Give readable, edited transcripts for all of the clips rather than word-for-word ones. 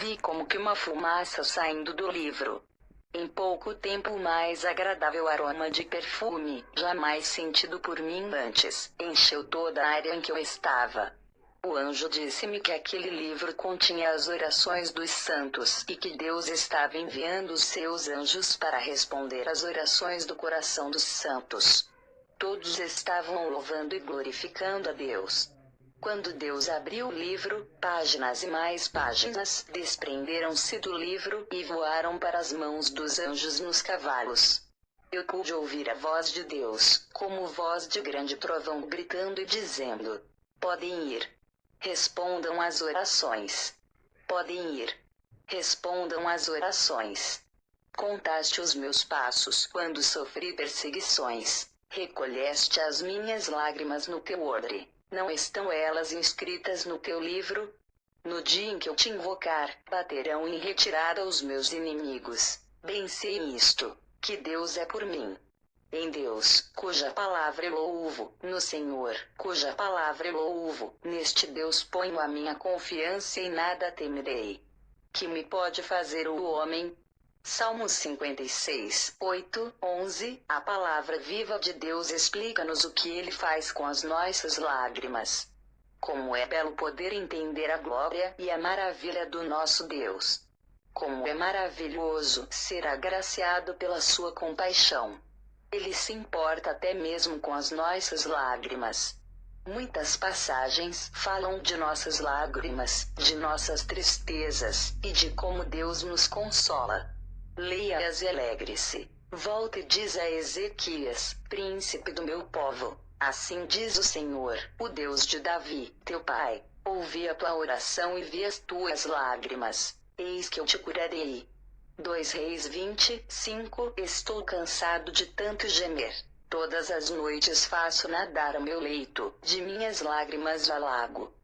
Vi como que uma fumaça saindo do livro. Em pouco tempo o mais agradável aroma de perfume, jamais sentido por mim antes, encheu toda a área em que eu estava. O anjo disse-me que aquele livro continha as orações dos santos e que Deus estava enviando os seus anjos para responder às orações do coração dos santos. Todos estavam louvando e glorificando a Deus. Quando Deus abriu o livro, páginas e mais páginas desprenderam-se do livro e voaram para as mãos dos anjos nos cavalos. Eu pude ouvir a voz de Deus, como voz de grande trovão gritando e dizendo: podem ir. Respondam às orações. Podem ir. Respondam às orações. Contaste os meus passos quando sofri perseguições. Recolheste as minhas lágrimas no teu odre. Não estão elas inscritas no teu livro? No dia em que eu te invocar, baterão em retirada os meus inimigos. Bem sei isto, que Deus é por mim. Em Deus, cuja palavra eu louvo, no Senhor, cuja palavra eu louvo, neste Deus ponho a minha confiança e nada temerei. Que me pode fazer o homem? Salmos 56, 8, 11. A palavra viva de Deus explica-nos o que Ele faz com as nossas lágrimas. Como é belo poder entender a glória e a maravilha do nosso Deus. Como é maravilhoso ser agraciado pela sua compaixão. Ele se importa até mesmo com as nossas lágrimas. Muitas passagens falam de nossas lágrimas, de nossas tristezas, e de como Deus nos consola. Leia-as e alegre-se. Volta e diz a Ezequias, príncipe do meu povo: assim diz o Senhor, o Deus de Davi, teu pai: ouvi a tua oração e vi as tuas lágrimas. Eis que eu te curarei. 2 Reis 25. Estou cansado de tanto gemer. Todas as noites faço nadar o meu leito, de minhas lágrimas a lago.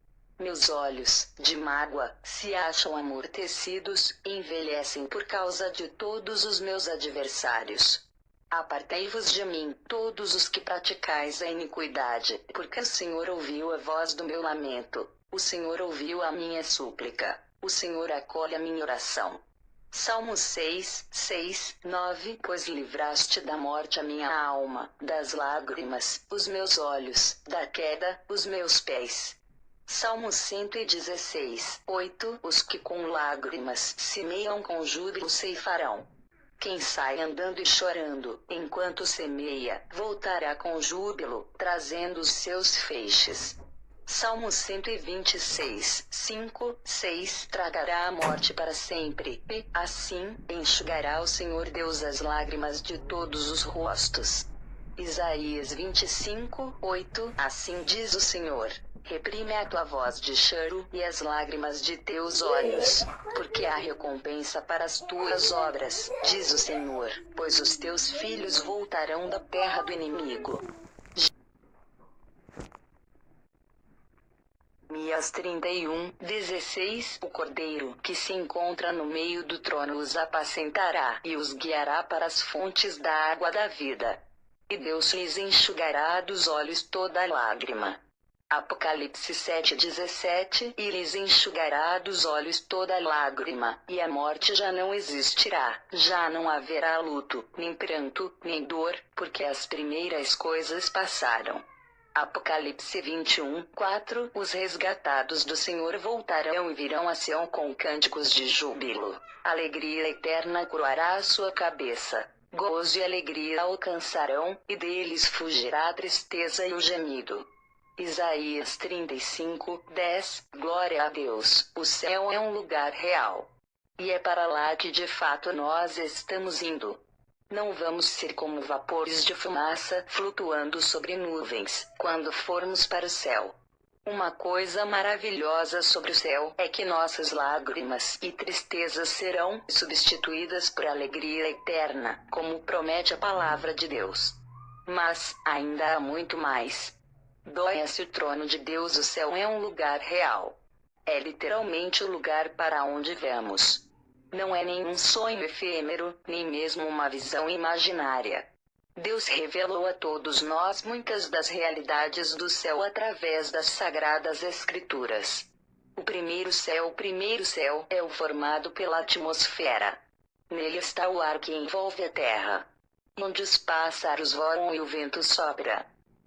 Meus olhos, de mágoa, se acham amortecidos, envelhecem por causa de todos os meus adversários. Apartai-vos de mim, todos os que praticais a iniquidade, porque o Senhor ouviu a voz do meu lamento, o Senhor ouviu a minha súplica, o Senhor acolhe a minha oração. Salmos 6, 6, 9. Pois livraste da morte a minha alma, das lágrimas, os meus olhos, da queda, os meus pés. Salmos 116, 8. Os que com lágrimas semeiam com júbilo ceifarão. Quem sai andando e chorando, enquanto semeia, voltará com júbilo, trazendo os seus feixes. Salmos 126, 5, 6. Tragará a morte para sempre, e, assim, enxugará o Senhor Deus as lágrimas de todos os rostos. Isaías 25, 8. Assim diz o Senhor: reprime a tua voz de choro e as lágrimas de teus olhos, porque há recompensa para as tuas obras, diz o Senhor, pois os teus filhos voltarão da terra do inimigo. Jeremias 31, 16. O cordeiro que se encontra no meio do trono os apacentará e os guiará para as fontes da água da vida. E Deus lhes enxugará dos olhos toda lágrima. Apocalipse 7:17. E lhes enxugará dos olhos toda lágrima, e a morte já não existirá, já não haverá luto, nem pranto, nem dor, porque as primeiras coisas passaram. Apocalipse 21, 4. Os resgatados do Senhor voltarão e virão a Sião com cânticos de júbilo. Alegria eterna coroará a sua cabeça. Gozo e alegria alcançarão, e deles fugirá a tristeza e o gemido. Isaías 35, 10. Glória a Deus, o céu é um lugar real. E é para lá que de fato nós estamos indo. Não vamos ser como vapores de fumaça flutuando sobre nuvens, quando formos para o céu. Uma coisa maravilhosa sobre o céu é que nossas lágrimas e tristezas serão substituídas por alegria eterna, como promete a palavra de Deus. Mas, ainda há muito mais. Doia-se o trono de Deus, o céu é um lugar real. É literalmente o lugar para onde vamos. Não é nenhum sonho efêmero, nem mesmo uma visão imaginária. Deus revelou a todos nós muitas das realidades do céu através das Sagradas Escrituras. O primeiro céu é o formado pela atmosfera. Nele está o ar que envolve a terra, onde os pássaros voam e o vento sopra.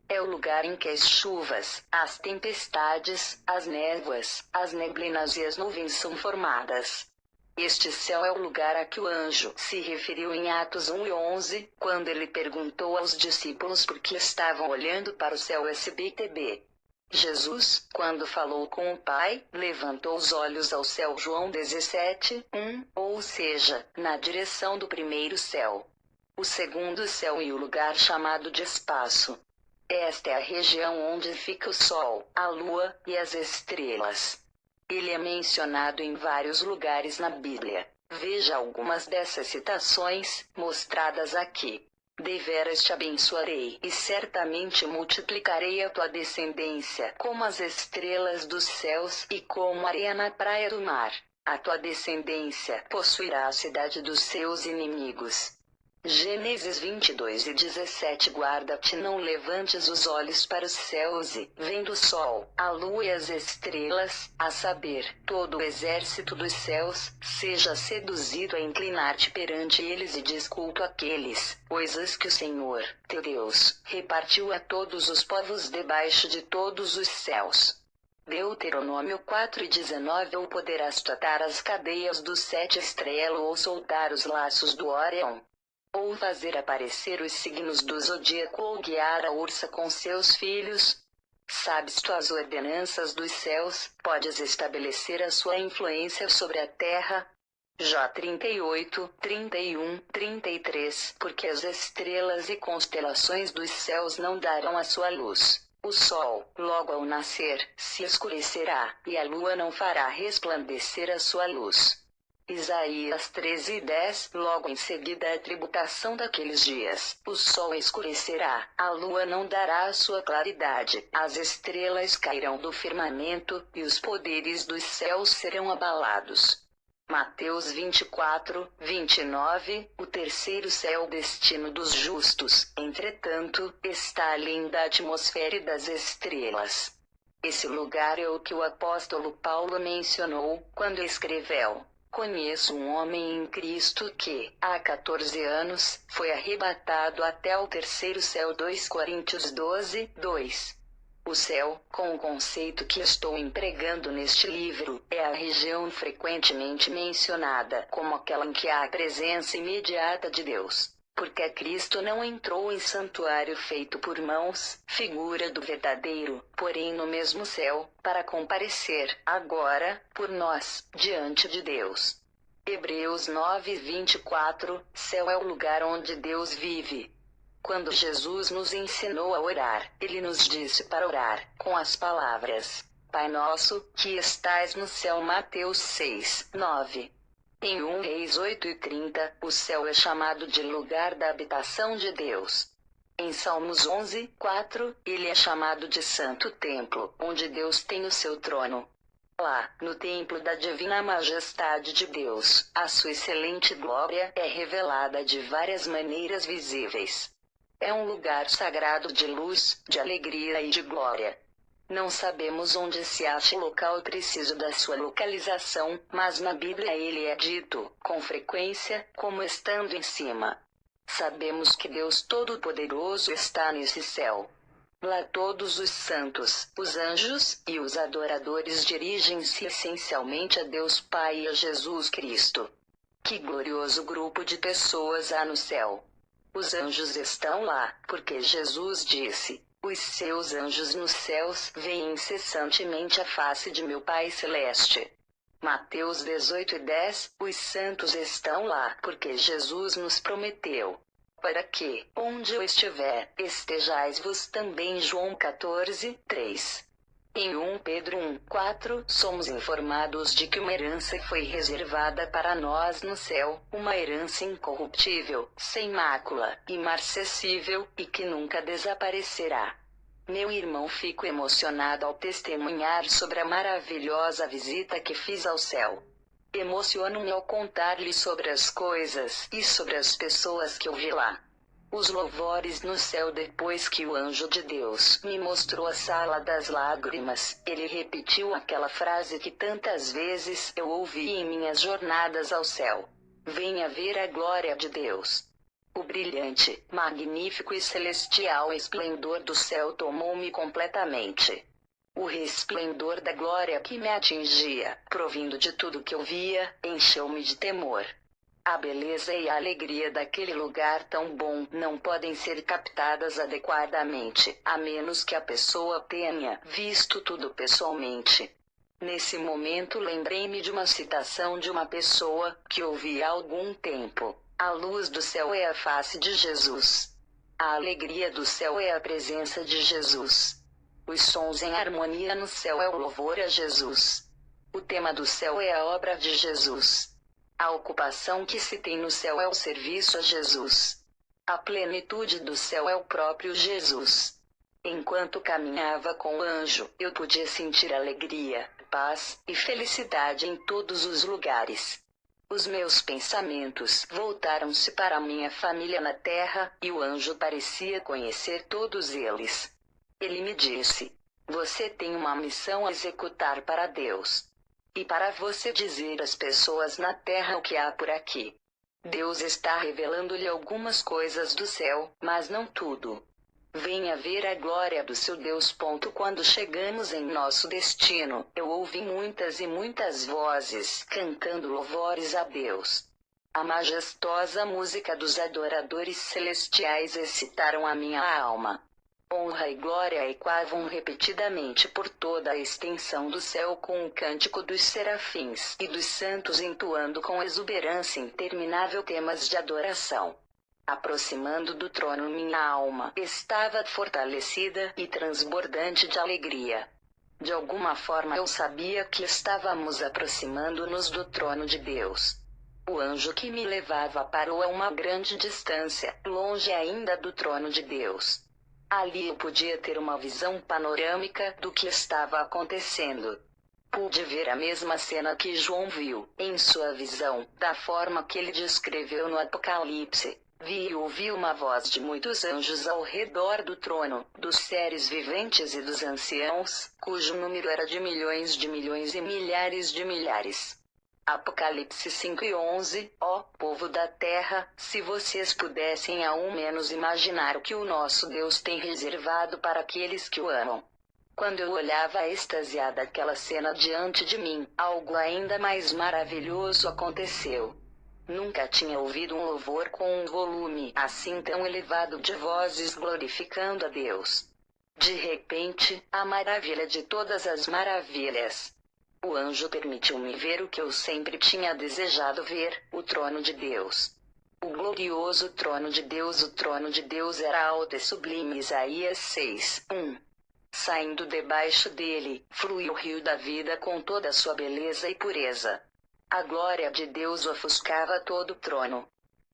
É o lugar em que as chuvas, as tempestades, as névoas, as neblinas e as nuvens são formadas. Este céu é o lugar a que o anjo se referiu em Atos 1:11, quando ele perguntou aos discípulos por que estavam olhando para o céu SBTB. Jesus, quando falou com o Pai, levantou os olhos ao céu. João 17:1, ou seja, na direção do primeiro céu. O segundo céu e o lugar chamado de espaço. Esta é a região onde fica o Sol, a Lua e as estrelas. Ele é mencionado em vários lugares na Bíblia. Veja algumas dessas citações, mostradas aqui. Deveras te abençoarei e certamente multiplicarei a tua descendência como as estrelas dos céus e como a areia na praia do mar. A tua descendência possuirá a cidade dos seus inimigos. Gênesis 22:17. Guarda-te, não levantes os olhos para os céus e, vendo o sol, a lua e as estrelas, a saber, todo o exército dos céus, seja seduzido a inclinar-te perante eles e diz culto àqueles coisas que o Senhor, teu Deus, repartiu a todos os povos debaixo de todos os céus. Deuteronômio 4:19. Ou poderás tratar as cadeias do 7 estrelo ou soltar os laços do Órion, ou fazer aparecer os signos do zodíaco ou guiar a ursa com seus filhos. Sabes tu as ordenanças dos céus, podes estabelecer a sua influência sobre a terra. Jó 38:31-33. Porque as estrelas e constelações dos céus não darão a sua luz. O sol, logo ao nascer, se escurecerá, e a lua não fará resplandecer a sua luz. Isaías 13:10. Logo em seguida a tributação daqueles dias, o sol escurecerá, a lua não dará a sua claridade, as estrelas cairão do firmamento, e os poderes dos céus serão abalados. Mateus 24:29. O terceiro céu, destino dos justos, entretanto, está além da atmosfera e das estrelas. Esse lugar é o que o apóstolo Paulo mencionou, quando escreveu: Conheço um homem em Cristo que, há 14 anos, foi arrebatado até o terceiro céu. 2 Coríntios 12:2. O céu, com o conceito que estou empregando neste livro, é a região frequentemente mencionada como aquela em que há a presença imediata de Deus, porque Cristo não entrou em santuário feito por mãos, figura do verdadeiro, porém no mesmo céu, para comparecer, agora, por nós, diante de Deus. Hebreus 9:24. Céu é o lugar onde Deus vive. Quando Jesus nos ensinou a orar, ele nos disse para orar, com as palavras: Pai nosso, que estais no céu. Mateus 6:9. Em 1 Reis 8:30, o céu é chamado de lugar da habitação de Deus. Em Salmos 11:4, ele é chamado de Santo Templo, onde Deus tem o seu trono. Lá, no templo da divina majestade de Deus, a sua excelente glória é revelada de várias maneiras visíveis. É um lugar sagrado de luz, de alegria e de glória. Não sabemos onde se acha o local preciso da sua localização, mas na Bíblia ele é dito, com frequência, como estando em cima. Sabemos que Deus Todo-Poderoso está nesse céu. Lá todos os santos, os anjos e os adoradores dirigem-se essencialmente a Deus Pai e a Jesus Cristo. Que glorioso grupo de pessoas há no céu! Os anjos estão lá, porque Jesus disse: os seus anjos nos céus veem incessantemente a face de meu Pai Celeste. Mateus 18:10. Os santos estão lá, porque Jesus nos prometeu: para que, onde eu estiver, estejais vós também. João 14:3. Em 1 Pedro 1:4, somos informados de que uma herança foi reservada para nós no céu, uma herança incorruptível, sem mácula, imarcessível, e que nunca desaparecerá. Meu irmão, fico emocionado ao testemunhar sobre a maravilhosa visita que fiz ao céu. Emociono-me ao contar-lhe sobre as coisas e sobre as pessoas que eu vi lá. Os louvores no céu. Depois que o anjo de Deus me mostrou a sala das lágrimas, ele repetiu aquela frase que tantas vezes eu ouvi em minhas jornadas ao céu: venha ver a glória de Deus. O brilhante, magnífico e celestial esplendor do céu tomou-me completamente. O resplendor da glória que me atingia, provindo de tudo que eu via, encheu-me de temor. A beleza e a alegria daquele lugar tão bom não podem ser captadas adequadamente, a menos que a pessoa tenha visto tudo pessoalmente. Nesse momento lembrei-me de uma citação de uma pessoa que ouvi há algum tempo: a luz do céu é a face de Jesus. A alegria do céu é a presença de Jesus. Os sons em harmonia no céu é o louvor a Jesus. O tema do céu é a obra de Jesus. A ocupação que se tem no céu é o serviço a Jesus. A plenitude do céu é o próprio Jesus. Enquanto caminhava com o anjo, eu podia sentir alegria, paz e felicidade em todos os lugares. Os meus pensamentos voltaram-se para a minha família na terra, e o anjo parecia conhecer todos eles. Ele me disse: você tem uma missão a executar para Deus. E para você dizer às pessoas na terra o que há por aqui. Deus está revelando-lhe algumas coisas do céu, mas não tudo. Venha ver a glória do seu Deus. Quando chegamos em nosso destino, eu ouvi muitas e muitas vozes cantando louvores a Deus. A majestosa música dos adoradores celestiais excitaram a minha alma. Honra e glória ecoavam repetidamente por toda a extensão do céu com o cântico dos serafins e dos santos entoando com exuberância interminável temas de adoração. Aproximando do trono, minha alma estava fortalecida e transbordante de alegria. De alguma forma eu sabia que estávamos aproximando-nos do trono de Deus. O anjo que me levava parou a uma grande distância, longe ainda do trono de Deus. Ali eu podia ter uma visão panorâmica do que estava acontecendo. Pude ver a mesma cena que João viu, em sua visão, da forma que ele descreveu no Apocalipse. Vi e ouvi uma voz de muitos anjos ao redor do trono, dos seres viventes e dos anciãos, cujo número era de milhões e milhares de milhares. Apocalipse 5:11. Ó povo da terra, se vocês pudessem ao menos imaginar o que o nosso Deus tem reservado para aqueles que o amam. Quando eu olhava extasiada aquela cena diante de mim, algo ainda mais maravilhoso aconteceu. Nunca tinha ouvido um louvor com um volume assim tão elevado de vozes glorificando a Deus. De repente, a maravilha de todas as maravilhas. O anjo permitiu-me ver o que eu sempre tinha desejado ver, o trono de Deus. O glorioso trono de Deus. O trono de Deus era alto e sublime. Isaías 6:1. Saindo debaixo dele, fluía o rio da vida com toda a sua beleza e pureza. A glória de Deus ofuscava todo o trono.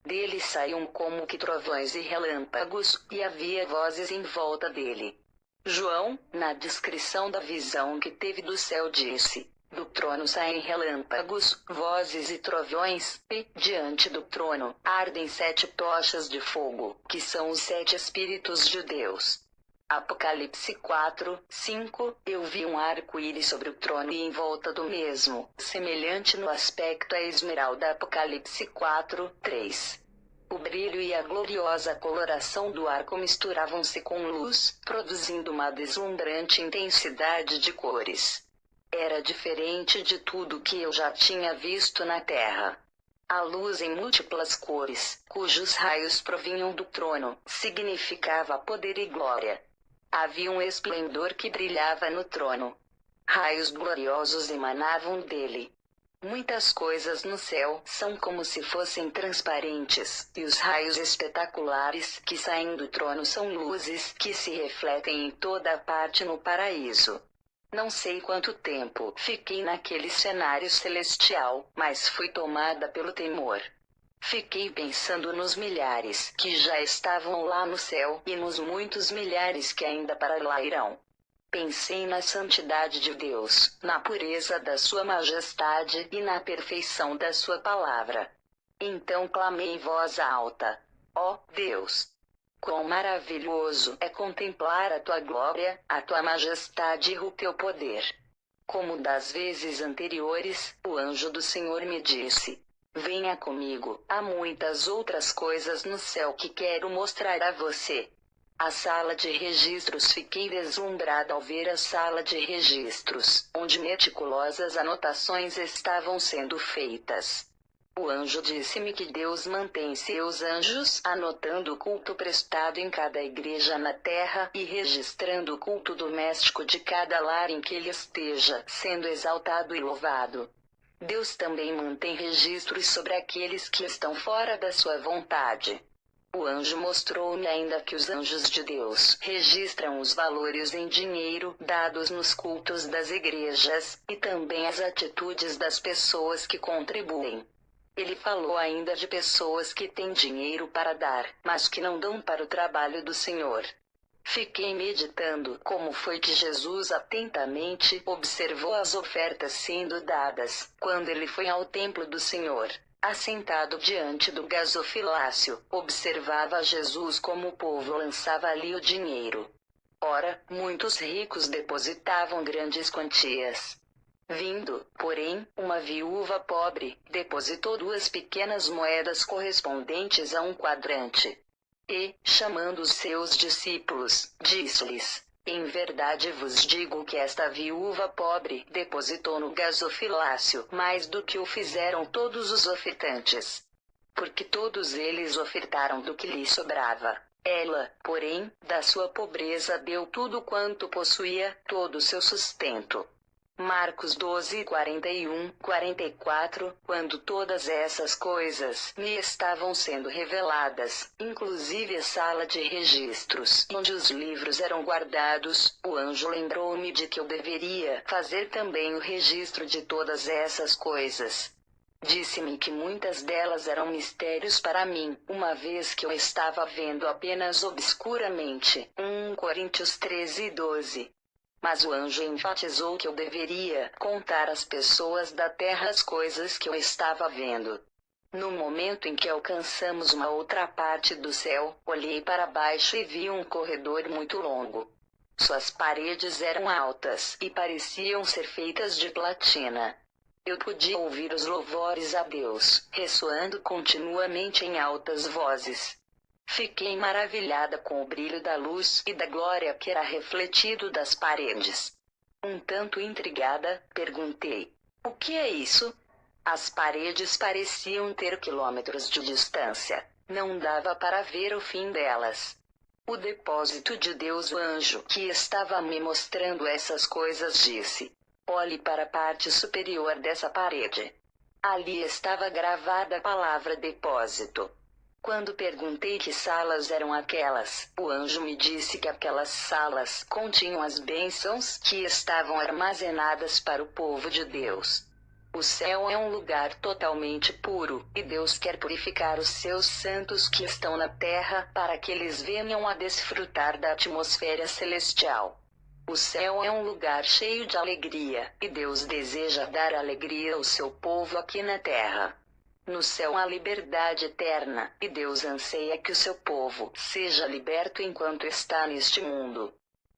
Dele saíam como que trovões e relâmpagos, e havia vozes em volta dele. João, na descrição da visão que teve do céu, disse: do trono saem relâmpagos, vozes e trovões, e, diante do trono, ardem 7 tochas de fogo, que são os 7 Espíritos de Deus. Apocalipse 4:5. Eu vi um arco-íris sobre o trono e em volta do mesmo, semelhante no aspecto à esmeralda. Apocalipse 4:3. O brilho e a gloriosa coloração do arco misturavam-se com luz, produzindo uma deslumbrante intensidade de cores. Era diferente de tudo que eu já tinha visto na terra. A luz em múltiplas cores, cujos raios provinham do trono, significava poder e glória. Havia um esplendor que brilhava no trono. Raios gloriosos emanavam dele. Muitas coisas no céu são como se fossem transparentes, e os raios espetaculares que saem do trono são luzes que se refletem em toda parte no paraíso. Não sei quanto tempo fiquei naquele cenário celestial, mas fui tomada pelo temor. Fiquei pensando nos milhares que já estavam lá no céu e nos muitos milhares que ainda para lá irão. Pensei na santidade de Deus, na pureza da sua majestade e na perfeição da sua palavra. Então clamei em voz alta: ó Deus! Quão maravilhoso é contemplar a tua glória, a tua majestade e o teu poder. Como das vezes anteriores, o anjo do Senhor me disse: venha comigo, há muitas outras coisas no céu que quero mostrar a você. A sala de registros. Fiquei deslumbrada ao ver a sala de registros, onde meticulosas anotações estavam sendo feitas. O anjo disse-me que Deus mantém seus anjos anotando o culto prestado em cada igreja na terra e registrando o culto doméstico de cada lar em que ele esteja sendo exaltado e louvado. Deus também mantém registros sobre aqueles que estão fora da sua vontade. O anjo mostrou-me ainda que os anjos de Deus registram os valores em dinheiro dados nos cultos das igrejas, e também as atitudes das pessoas que contribuem. Ele falou ainda de pessoas que têm dinheiro para dar, mas que não dão para o trabalho do Senhor. Fiquei meditando como foi que Jesus atentamente observou as ofertas sendo dadas, quando ele foi ao templo do Senhor. Assentado diante do gasofilácio, observava Jesus como o povo lançava ali o dinheiro. Ora, muitos ricos depositavam grandes quantias. Vindo, porém, uma viúva pobre, depositou 2 pequenas moedas correspondentes a um quadrante. E, chamando os seus discípulos, disse-lhes: em verdade vos digo que esta viúva pobre depositou no gasofilácio mais do que o fizeram todos os ofertantes. Porque todos eles ofertaram do que lhe sobrava. Ela, porém, da sua pobreza deu tudo quanto possuía, todo o seu sustento. Marcos 12, 41, 44. Quando todas essas coisas me estavam sendo reveladas, inclusive a sala de registros onde os livros eram guardados, o anjo lembrou-me de que eu deveria fazer também o registro de todas essas coisas. Disse-me que muitas delas eram mistérios para mim, uma vez que eu estava vendo apenas obscuramente. 1 Coríntios 13, 12. Mas o anjo enfatizou que eu deveria contar às pessoas da terra as coisas que eu estava vendo. No momento em que alcançamos uma outra parte do céu, olhei para baixo e vi um corredor muito longo. Suas paredes eram altas e pareciam ser feitas de platina. Eu podia ouvir os louvores a Deus, ressoando continuamente em altas vozes. Fiquei maravilhada com o brilho da luz e da glória que era refletido das paredes. Um tanto intrigada, perguntei: o que é isso? As paredes pareciam ter quilômetros de distância. Não dava para ver o fim delas. O depósito de Deus. O anjo que estava me mostrando essas coisas disse: olhe para a parte superior dessa parede. Ali estava gravada a palavra depósito. Quando perguntei que salas eram aquelas, o anjo me disse que aquelas salas continham as bênçãos que estavam armazenadas para o povo de Deus. O céu é um lugar totalmente puro, e Deus quer purificar os seus santos que estão na terra para que eles venham a desfrutar da atmosfera celestial. O céu é um lugar cheio de alegria, e Deus deseja dar alegria ao seu povo aqui na terra. No céu há liberdade eterna, e Deus anseia que o seu povo seja liberto enquanto está neste mundo.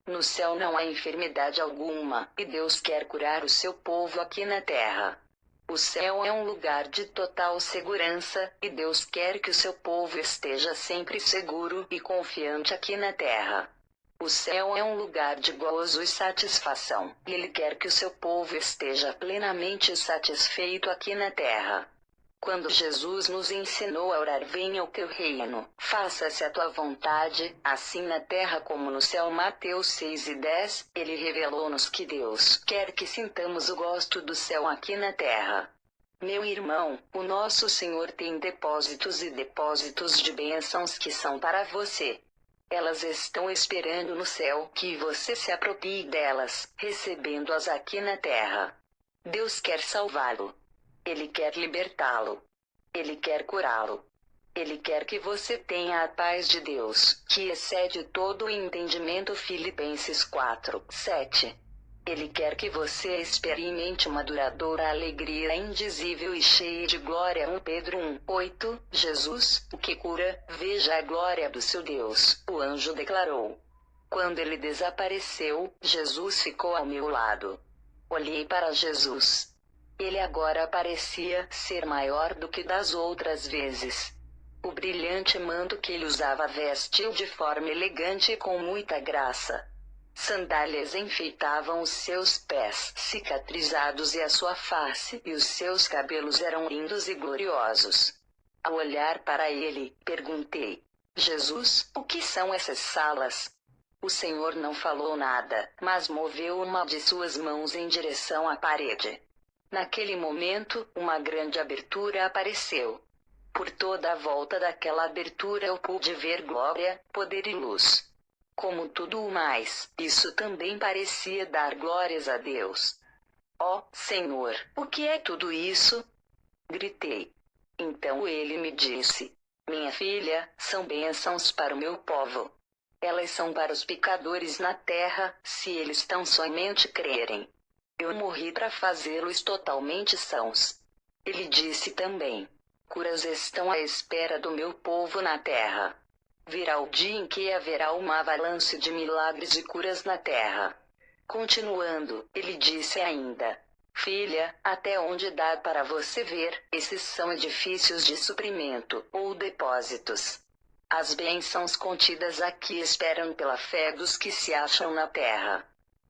No céu não há enfermidade alguma, e Deus quer curar o seu povo aqui na terra. O céu é um lugar de total segurança, e Deus quer que o seu povo esteja sempre seguro e confiante aqui na terra. O céu é um lugar de gozo e satisfação, e Ele quer que o seu povo esteja plenamente satisfeito aqui na terra. Quando Jesus nos ensinou a orar: venha o teu reino, faça-se a tua vontade, assim na terra como no céu, Mateus 6:10, ele revelou-nos que Deus quer que sintamos o gosto do céu aqui na terra. Meu irmão, o nosso Senhor tem depósitos e depósitos de bênçãos que são para você. Elas estão esperando no céu que você se aproprie delas, recebendo-as aqui na terra. Deus quer salvá-lo. Ele quer libertá-lo. Ele quer curá-lo. Ele quer que você tenha a paz de Deus, que excede todo o entendimento. Filipenses 4:7. Ele quer que você experimente uma duradoura alegria indizível e cheia de glória. 1 Pedro 1:8. Jesus, o que cura, veja a glória do seu Deus, o anjo declarou. Quando ele desapareceu, Jesus ficou ao meu lado. Olhei para Jesus. Ele agora parecia ser maior do que das outras vezes. O brilhante manto que ele usava vestiu de forma elegante e com muita graça. Sandálias enfeitavam os seus pés cicatrizados e a sua face, e os seus cabelos eram lindos e gloriosos. Ao olhar para ele, perguntei: Jesus, o que são essas salas? O Senhor não falou nada, mas moveu uma de suas mãos em direção à parede. Naquele momento, uma grande abertura apareceu. Por toda a volta daquela abertura eu pude ver glória, poder e luz. Como tudo o mais, isso também parecia dar glórias a Deus. Ó, Senhor, o que é tudo isso? Gritei. Então ele me disse: minha filha, são bênçãos para o meu povo. Elas são para os pecadores na terra, se eles tão somente crerem. Eu morri para fazê-los totalmente sãos. Ele disse também: curas estão à espera do meu povo na terra. Virá o dia em que haverá uma avalanche de milagres e curas na terra. Continuando, ele disse ainda: filha, até onde dá para você ver, esses são edifícios de suprimento, ou depósitos. As bênçãos contidas aqui esperam pela fé dos que se acham na terra.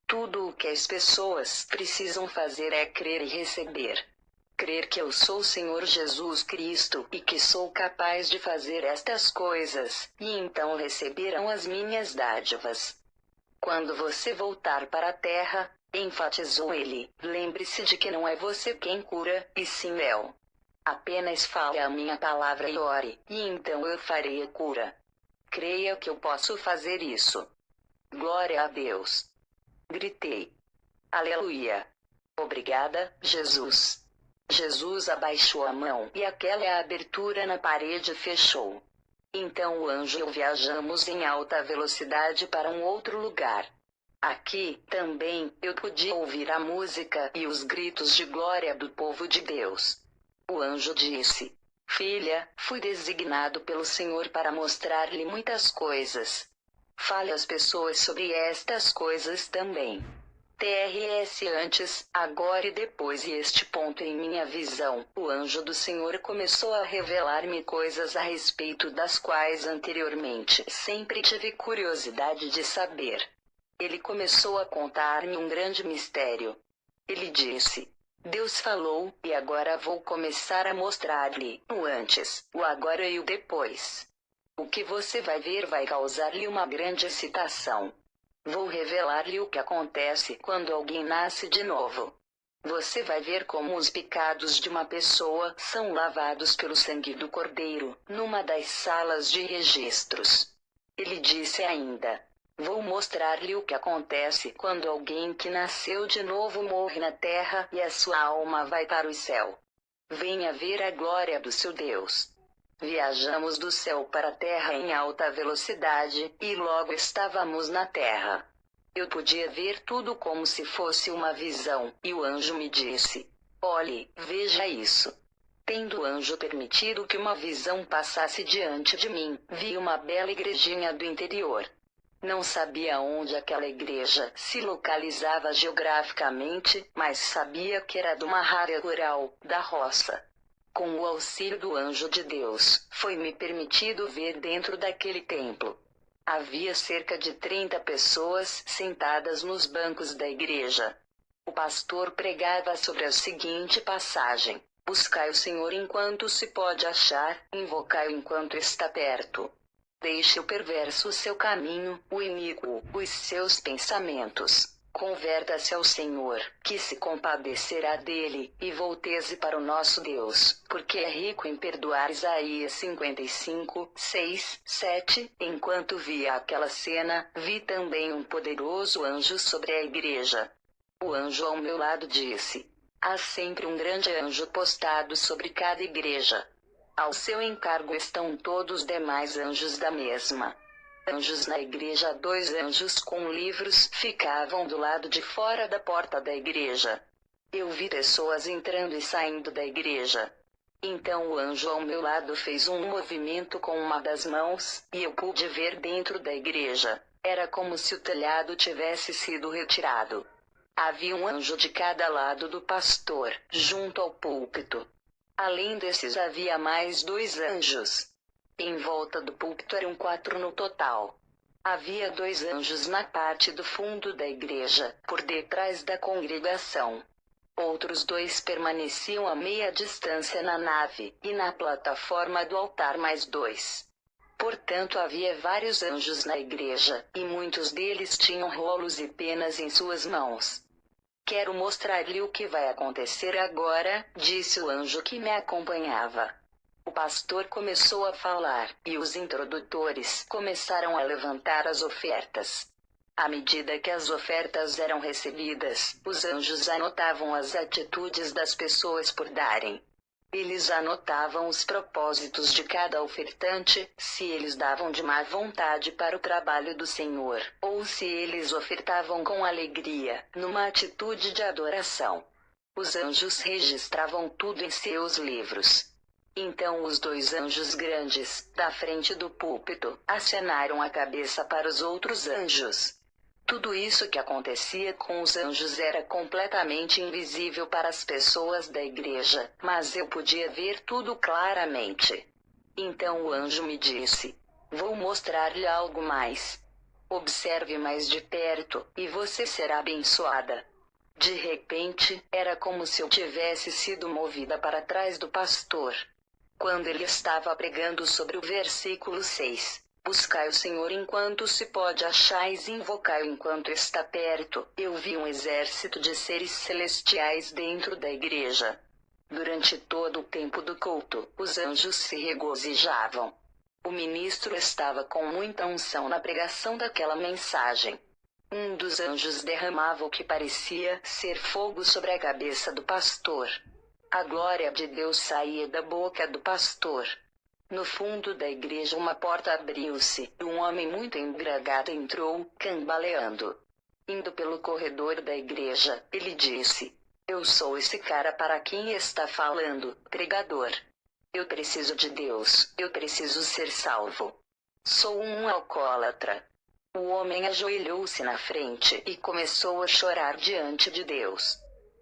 Tudo o que as pessoas precisam fazer é crer e receber. Crer que eu sou o Senhor Jesus Cristo e que sou capaz de fazer estas coisas, e então receberão as minhas dádivas. Quando você voltar para a terra, enfatizou ele, lembre-se de que não é você quem cura, e sim eu. Apenas fale a minha palavra e ore, e então eu farei a cura. Creia que eu posso fazer isso. Glória a Deus! Gritei. Aleluia! Obrigada, Jesus! Jesus abaixou a mão e aquela abertura na parede fechou. Então o anjo e eu viajamos em alta velocidade para um outro lugar. Aqui, também, eu podia ouvir a música e os gritos de glória do povo de Deus. O anjo disse: filha, fui designado pelo Senhor para mostrar-lhe muitas coisas. Fale às pessoas sobre estas coisas também. TRS antes, agora e depois. E este ponto em minha visão, o anjo do Senhor começou a revelar-me coisas a respeito das quais anteriormente sempre tive curiosidade de saber. Ele começou a contar-me um grande mistério. Ele disse: Deus falou, e agora vou começar a mostrar-lhe o antes, o agora e o depois. O que você vai ver vai causar-lhe uma grande excitação. Vou revelar-lhe o que acontece quando alguém nasce de novo. Você vai ver como os pecados de uma pessoa são lavados pelo sangue do Cordeiro, numa das salas de registros. Ele disse ainda: vou mostrar-lhe o que acontece quando alguém que nasceu de novo morre na terra e a sua alma vai para o céu. Venha ver a glória do seu Deus. Viajamos do céu para a terra em alta velocidade, e logo estávamos na terra. Eu podia ver tudo como se fosse uma visão, e o anjo me disse: olhe, veja isso. Tendo o anjo permitido que uma visão passasse diante de mim, vi uma bela igrejinha do interior. Não sabia onde aquela igreja se localizava geograficamente, mas sabia que era de uma área rural, da roça. Com o auxílio do anjo de Deus, foi-me permitido ver dentro daquele templo. Havia cerca de 30 pessoas sentadas nos bancos da igreja. O pastor pregava sobre a seguinte passagem: buscai o Senhor enquanto se pode achar, invocai-o enquanto está perto. Deixe o perverso o seu caminho, o iníquo os seus pensamentos. Converta-se ao Senhor, que se compadecerá dele, e volte-se para o nosso Deus, porque é rico em perdoar. Isaías 55, 6, 7. Enquanto via aquela cena, vi também um poderoso anjo sobre a igreja. O anjo ao meu lado disse: há sempre um grande anjo postado sobre cada igreja. Ao seu encargo estão todos os demais anjos da mesma. anjos na igreja. 2 anjos com livros ficavam do lado de fora da porta da igreja. Eu vi pessoas entrando e saindo da igreja. Então o anjo ao meu lado fez um movimento com uma das mãos, e eu pude ver dentro da igreja. Era como se o telhado tivesse sido retirado. Havia um anjo de cada lado do pastor, junto ao púlpito. Além desses havia mais 2 anjos. Em volta do púlpito eram 4 no total. Havia 2 anjos na parte do fundo da igreja, por detrás da congregação. Outros 2 permaneciam a meia distância na nave, e na plataforma do altar mais 2. Portanto havia vários anjos na igreja, e muitos deles tinham rolos e penas em suas mãos. Quero mostrar-lhe o que vai acontecer agora, disse o anjo que me acompanhava. O pastor começou a falar, e os introdutores começaram a levantar as ofertas. À medida que as ofertas eram recebidas, os anjos anotavam as atitudes das pessoas por darem. Eles anotavam os propósitos de cada ofertante, se eles davam de má vontade para o trabalho do Senhor, ou se eles ofertavam com alegria, numa atitude de adoração. Os anjos registravam tudo em seus livros. Então os 2 anjos grandes, da frente do púlpito, acenaram a cabeça para os outros anjos. Tudo isso que acontecia com os anjos era completamente invisível para as pessoas da igreja, mas eu podia ver tudo claramente. Então o anjo me disse: vou mostrar-lhe algo mais. Observe mais de perto, e você será abençoada. De repente, era como se eu tivesse sido movida para trás do pastor. Quando ele estava pregando sobre o versículo 6. Buscai o Senhor enquanto se pode achais e invocai-o enquanto está perto. Eu vi um exército de seres celestiais dentro da igreja. Durante todo o tempo do culto, os anjos se regozijavam. O ministro estava com muita unção na pregação daquela mensagem. Um dos anjos derramava o que parecia ser fogo sobre a cabeça do pastor. A glória de Deus saía da boca do pastor. No fundo da igreja uma porta abriu-se, e um homem muito embriagado entrou, cambaleando. Indo pelo corredor da igreja, ele disse: eu sou esse cara para quem está falando, pregador. Eu preciso de Deus, eu preciso ser salvo. Sou um alcoólatra. O homem ajoelhou-se na frente e começou a chorar diante de Deus.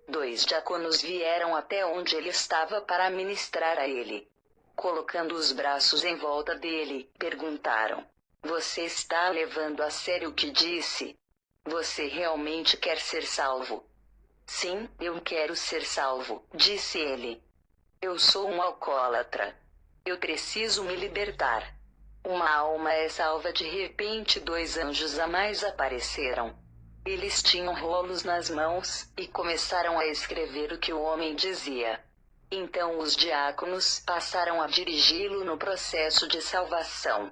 2 diáconos vieram até onde ele estava para ministrar a ele. Colocando os braços em volta dele, perguntaram: você está levando a sério o que disse? Você realmente quer ser salvo? Sim, eu quero ser salvo, disse ele. Eu sou um alcoólatra. Eu preciso me libertar. Uma alma é salva. De repente 2 anjos a mais apareceram. Eles tinham rolos nas mãos, e começaram a escrever o que o homem dizia. Então os diáconos passaram a dirigi-lo no processo de salvação.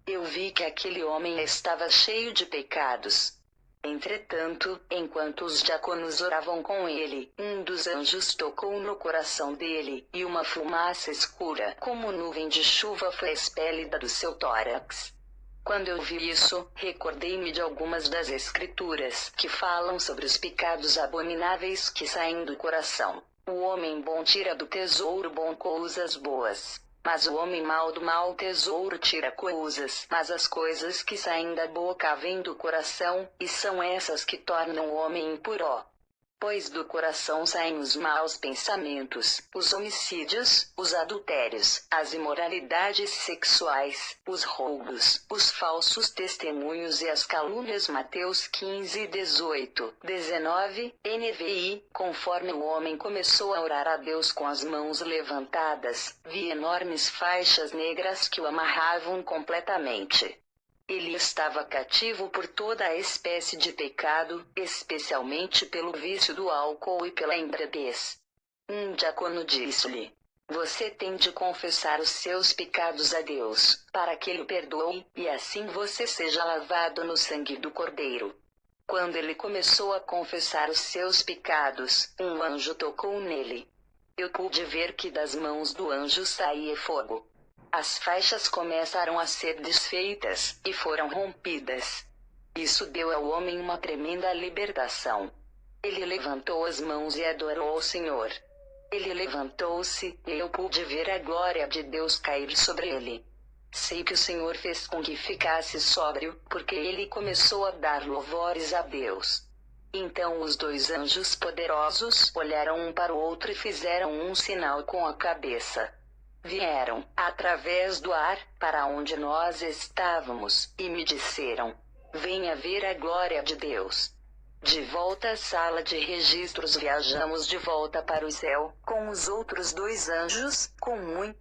Eu vi que aquele homem estava cheio de pecados. Entretanto, enquanto os diáconos oravam com ele, um dos anjos tocou no coração dele, e uma fumaça escura, como nuvem de chuva, foi expelida do seu tórax. Quando eu vi isso, recordei-me de algumas das escrituras que falam sobre os pecados abomináveis que saem do coração. O homem bom tira do tesouro bom coisas boas, mas o homem mau do mau tesouro tira coisas, mas as coisas que saem da boca vêm do coração, e são essas que tornam o homem impuro. Pois do coração saem os maus pensamentos, os homicídios, os adultérios, as imoralidades sexuais, os roubos, os falsos testemunhos e as calúnias. Mateus 15, 18, 19, NVI. Conforme o homem começou a orar a Deus com as mãos levantadas, vi enormes faixas negras que o amarravam completamente. Ele estava cativo por toda a espécie de pecado, especialmente pelo vício do álcool e pela embriaguez. Um diácono disse-lhe: você tem de confessar os seus pecados a Deus, para que ele o perdoe, e assim você seja lavado no sangue do Cordeiro. Quando ele começou a confessar os seus pecados, um anjo tocou nele. Eu pude ver que das mãos do anjo saía fogo. As faixas começaram a ser desfeitas e foram rompidas. Isso deu ao homem uma tremenda libertação. Ele levantou as mãos e adorou ao Senhor. Ele levantou-se, e eu pude ver a glória de Deus cair sobre ele. Sei que o Senhor fez com que ficasse sóbrio, porque ele começou a dar louvores a Deus. Então os dois anjos poderosos olharam um para o outro e fizeram um sinal com a cabeça. Vieram, através do ar, para onde nós estávamos, e me disseram: venha ver a glória de Deus. De volta à sala de registros viajamos de volta para o céu, com os outros dois anjos, com muito